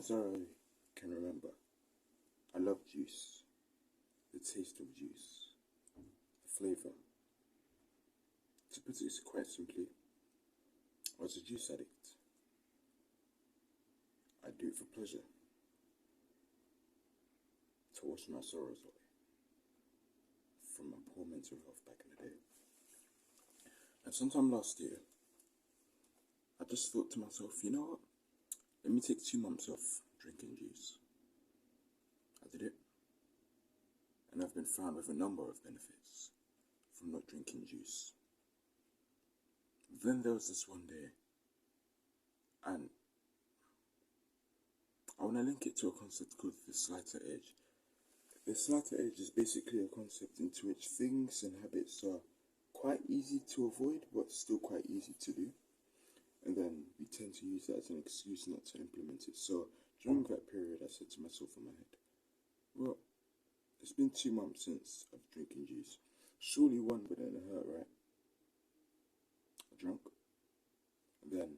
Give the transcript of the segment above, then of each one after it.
as I can remember, I love juice, the taste of juice, the flavour. To put it quite simply, I was a juice addict. I do it for pleasure, to wash my sorrows away from my poor mental health back in the day. And sometime last year, I just thought to myself, you know what? Let me take 2 months off drinking juice. I did it, and I've been found with a number of benefits from not drinking juice. Then there was this one day, and I want to link it to a concept called the slighter edge. The slighter edge is basically a concept into which things and habits are quite easy to avoid, but still quite easy to do. And then we tend to use that as an excuse not to implement it. So during that period, I said to myself in my head, well, it's been 2 months since I've drinking juice. Surely one wouldn't hurt, right? I drank. And then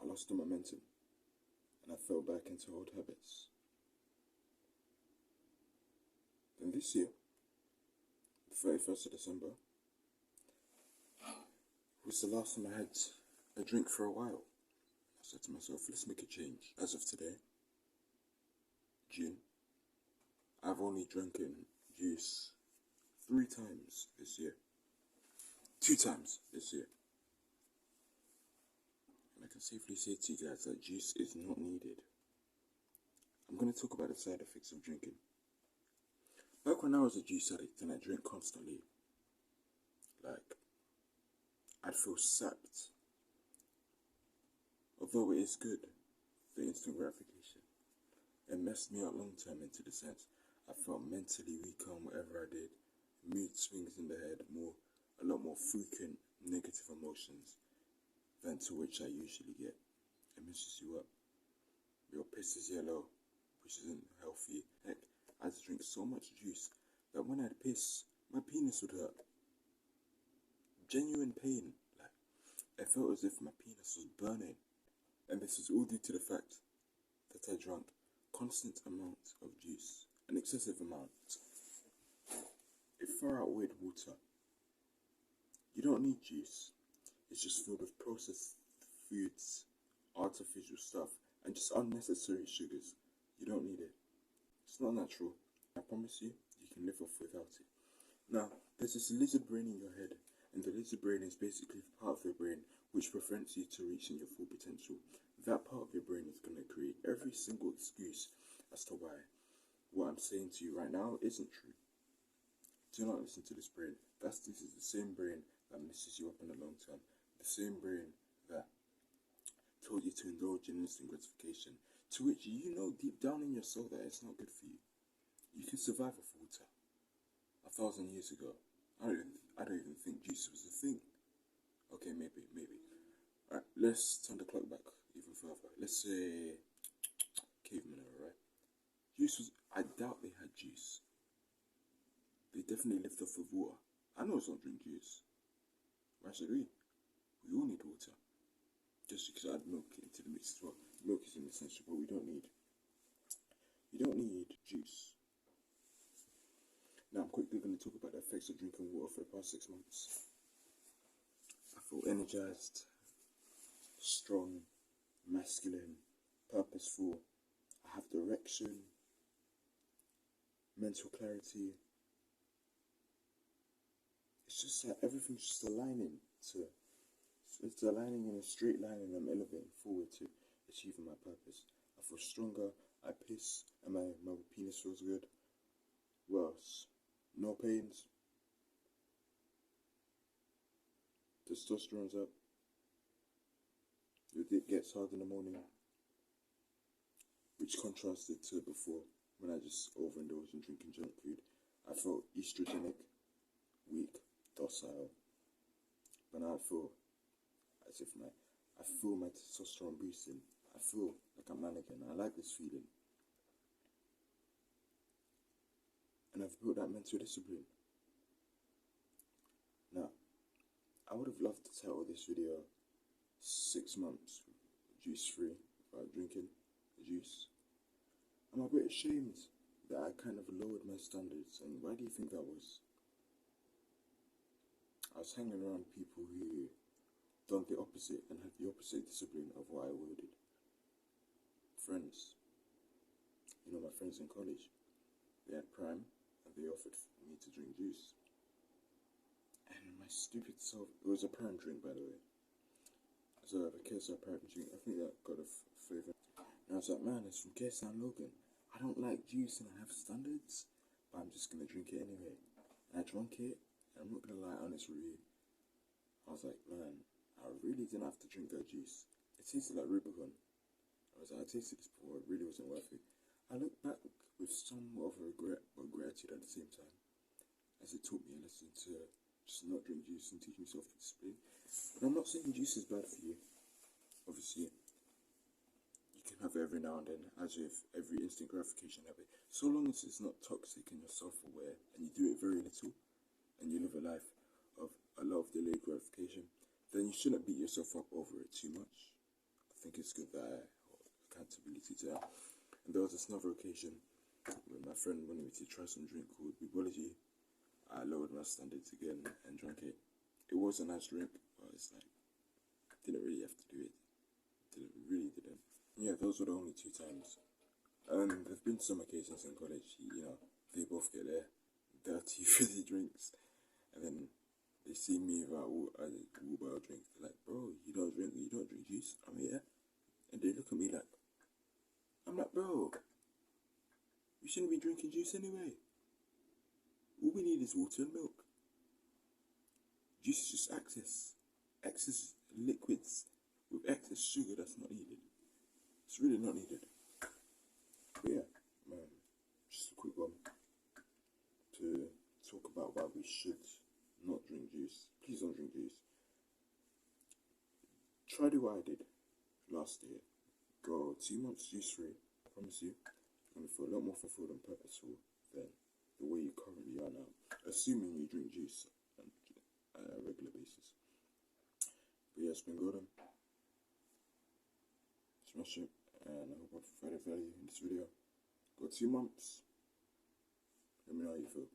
I lost the momentum and I fell back into old habits. Then this year, the 31st of December, was the last time I had a drink for a while. I said to myself, let's make a change. As of today, June, I've only drinking juice 3 times this year. 2 times this year. And I can safely say to you guys that juice is not needed. I'm going to talk about the side effects of drinking. Back when I was a juice addict and I drank constantly, I'd feel sapped. Although it is good, the instant gratification, it messed me up long term into the sense I felt mentally weaker on whatever I did, mood swings in the head, a lot more frequent negative emotions than to which I usually get. It messes you up. Your piss is yellow, which isn't healthy. Heck, I'd drink so much juice that when I'd piss, my penis would hurt. Genuine pain. It felt as if my penis was burning. And this is all due to the fact that I drank constant amounts of juice, an excessive amount. It far outweighed water. You don't need juice. It's just filled with processed foods, artificial stuff, and just unnecessary sugars. You don't need it. It's not natural. I promise you, you can live off without it. Now, there's this lizard brain in your head, and the lizard brain is basically the part of your brain which prevents you to reaching your full potential. That part of your brain is going to create every single excuse as to why what I'm saying to you right now isn't true. Do not listen to this brain. This is the same brain that messes you up in the long term. The same brain that told you to indulge in instant gratification, to which you know deep down in your soul that it's not good for you. You can survive off water. 1,000 years ago, I don't even think juice was a thing. Okay, maybe. Alright, let's turn the clock back even further. Let's say cavemen era, right? I doubt they had juice. They definitely lived off of water. I know it's not drink juice. Why should we? We all need water. Just because I add milk into the mix as well. Milk is an essential, but you don't need juice. Now I'm quickly going to talk about the effects of drinking water for the past 6 months. I feel energized, strong, masculine, purposeful. I have direction, mental clarity. It's just like everything's just aligning it's aligning in a straight line, and I'm elevating forward to achieving my purpose. I feel stronger, I piss, and my penis feels good. What else? No pains. Testosterone's up. Your dick gets hard in the morning, which contrasted to before when I just overindulged in drinking junk food. I felt estrogenic, weak, docile, but now I feel as if I feel my testosterone boosting. I feel like a man again. I like this feeling. And I've built that mental discipline. Now, I would have loved to title this video 6 months juice free without drinking. quite ashamed that I kind of lowered my standards. And why do you think that was? I was hanging around people who done the opposite and had the opposite discipline of what I wielded. Friends. You know, my friends in college. They had Prime and they offered me to drink juice. And my stupid self, it was a Prime drink, by the way. So the KSI Prime drink, I think that got a flavour. And I was like, man, it's from KSI Logan. I don't like juice and I have standards, but I'm just gonna drink it anyway. And I drank it, and I'm not gonna lie, honest review. I was like, man, I really didn't have to drink that juice. It tasted like Rubicon. I was like, I tasted this before, it really wasn't worth it. I look back with somewhat of a regret, but gratitude at the same time, as it taught me a lesson to just not drink juice and teach myself discipline. And I'm not saying juice is bad for you. Obviously, you can have it every now and then, as with every instant gratification habit. So long as it's not toxic and you're self-aware, and you do it very little, and you live a life of a lot of delayed gratification, then you shouldn't beat yourself up over it too much. I think it's good that I hold accountability to that. And there was this another occasion when my friend wanted me to try some drink called Bubology. I lowered my standards again and drank it. It was a nice drink, but it's like, didn't really have to do it. Really didn't. Yeah, those were the only 2 times. There've been some occasions in college, you know, they both get their dirty fizzy drinks, and then they see me with a Woo-Bell drink. They're like, bro, you don't drink juice? I'm here. And they look at me like, I'm like, bro, you shouldn't be drinking juice anyway. All we need is water and milk. Juice is just excess liquids with excess sugar that's not needed. It's really not needed. But yeah, man, just a quick one to talk about why we should not drink juice. Please don't drink juice. Try do what I did last year. Go 2 months juice free. I promise you, you're gonna feel a lot more fulfilled and purposeful than the way you currently are now. Assuming you drink juice on a regular basis. But yeah, it's been golden. Smash it, and I hope I've provided value in this video. Go 2 months. Let me know how you feel.